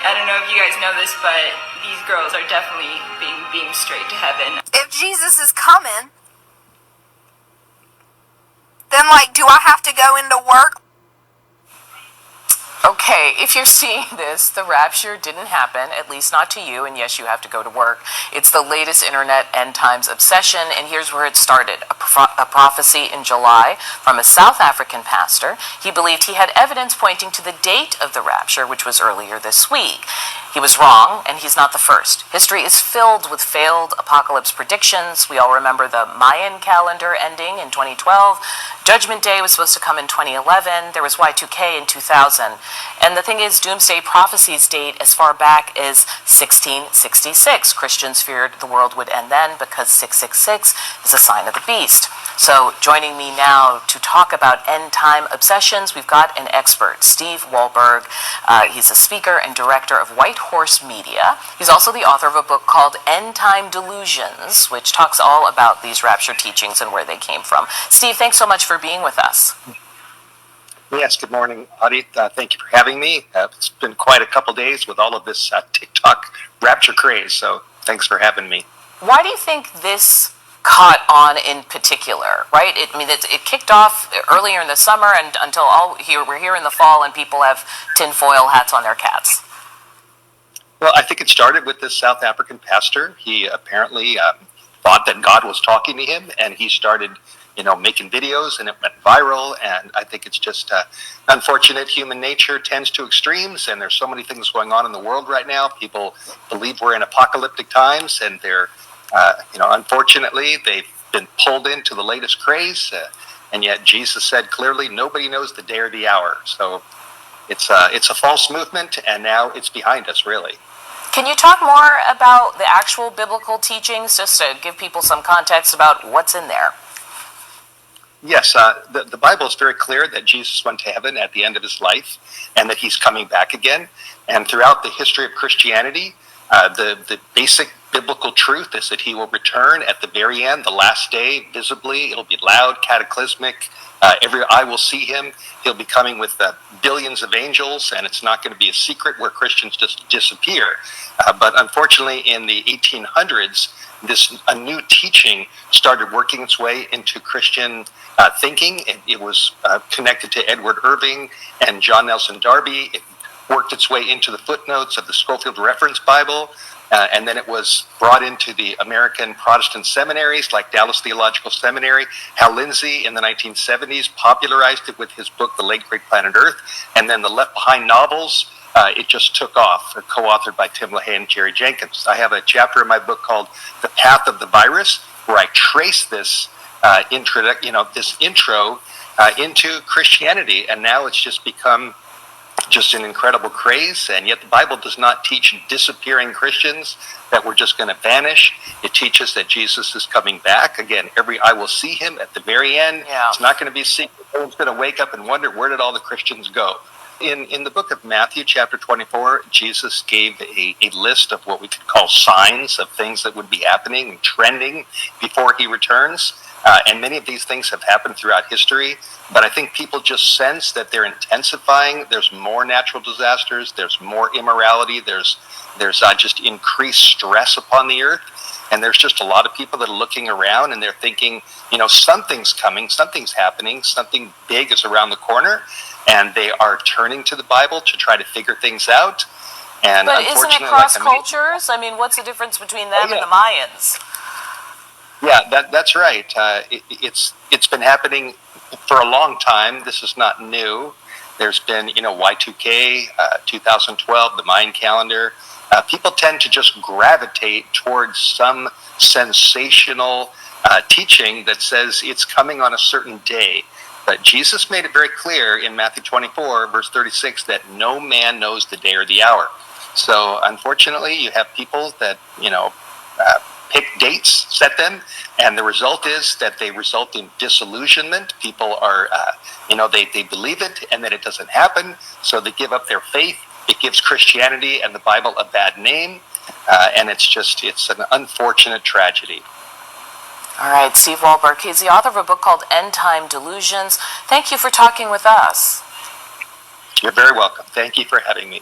I don't know if you guys know this, but these girls are definitely being beamed straight to heaven. If Jesus is coming, then, do I have to go into work? Okay, if you're seeing this, the rapture didn't happen, at least not to you, and yes, you have to go to work. It's the latest internet end times obsession, and here's where it started. A prophecy in July from a South African pastor. He believed he had evidence pointing to the date of the rapture, which was earlier this week. He was wrong, and he's not the first. History is filled with failed apocalypse predictions. We all remember the Mayan calendar ending in 2012. Judgment Day was supposed to come in 2011. There was Y2K in 2000. And the thing is, doomsday prophecies date as far back as 1666. Christians feared the world would end then because 666 is a sign of the beast. So joining me now to talk about end time obsessions, we've got an expert, Steve Wohlberg. He's a speaker and director of White Horse Media. He's also the author of a book called End Time Delusions, which talks all about these rapture teachings and where they came from. Steve, thanks so much for being with us. Yes, good morning, Audie. Thank you for having me. It's been quite a couple days with all of this TikTok rapture craze, so thanks for having me. Why do you think this caught on in particular, right? It kicked off earlier in the summer and until we're here in the fall and people have tinfoil hats on their cats. Well, I think it started with this South African pastor. He apparently thought that God was talking to him, and he started making videos, and it went viral. And I think it's just unfortunate. Human nature tends to extremes, and there's so many things going on in the world right now. People believe we're in apocalyptic times, and they're, unfortunately, they've been pulled into the latest craze. And yet Jesus said clearly, nobody knows the day or the hour. So it's a false movement, and now it's behind us, really. Can you talk more about the actual biblical teachings, just to give people some context about what's in there? Yes, the Bible is very clear that Jesus went to heaven at the end of his life and that he's coming back again. And throughout the history of Christianity, the basic biblical truth is that he will return at the very end, the last day, visibly. It'll be loud, cataclysmic. Every eye will see him. He'll be coming with billions of angels, and it's not going to be a secret where Christians just disappear. But unfortunately, in the 1800s, a new teaching started working its way into Christian thinking. It was connected to Edward Irving and John Nelson Darby. It worked its way into the footnotes of the Scofield Reference Bible, and then it was brought into the American Protestant seminaries like Dallas Theological Seminary. Hal Lindsey in the 1970s popularized it with his book, The Late Great Planet Earth, and then the Left Behind novels. It just took off, co-authored by Tim LaHaye and Jerry Jenkins. I have a chapter in my book called The Path of the Virus, where I trace this intro into Christianity, and now it's just become just an incredible craze. And yet the Bible does not teach disappearing Christians that we're just going to vanish. It teaches that Jesus is coming back. Again, every eye will see him at the very end. Yeah. It's not going to be a secret. No one's going to wake up and wonder, where did all the Christians go? In the book of Matthew, chapter 24, Jesus gave a list of what we could call signs of things that would be happening and trending before he returns. And many of these things have happened throughout history. But I think people just sense that they're intensifying. There's more natural disasters. There's more immorality. There's just increased stress upon the earth. And there's just a lot of people that are looking around and they're thinking, something's coming, something's happening, something big is around the corner. And they are turning to the Bible to try to figure things out. And but isn't it cross cultures? What's the difference between them and the Mayans? Yeah, that's right. It's been happening for a long time. This is not new. There's been, Y2K, 2012, the Mayan calendar. People tend to just gravitate towards some sensational teaching that says it's coming on a certain day. But Jesus made it very clear in Matthew 24, verse 36, that no man knows the day or the hour. So unfortunately, you have people that, pick dates, set them, and the result is that they result in disillusionment. People are, they believe it, and then it doesn't happen, so they give up their faith. It gives Christianity and the Bible a bad name, and it's an unfortunate tragedy. All right, Steve Wohlberg. He's the author of a book called End Time Delusions. Thank you for talking with us. You're very welcome. Thank you for having me.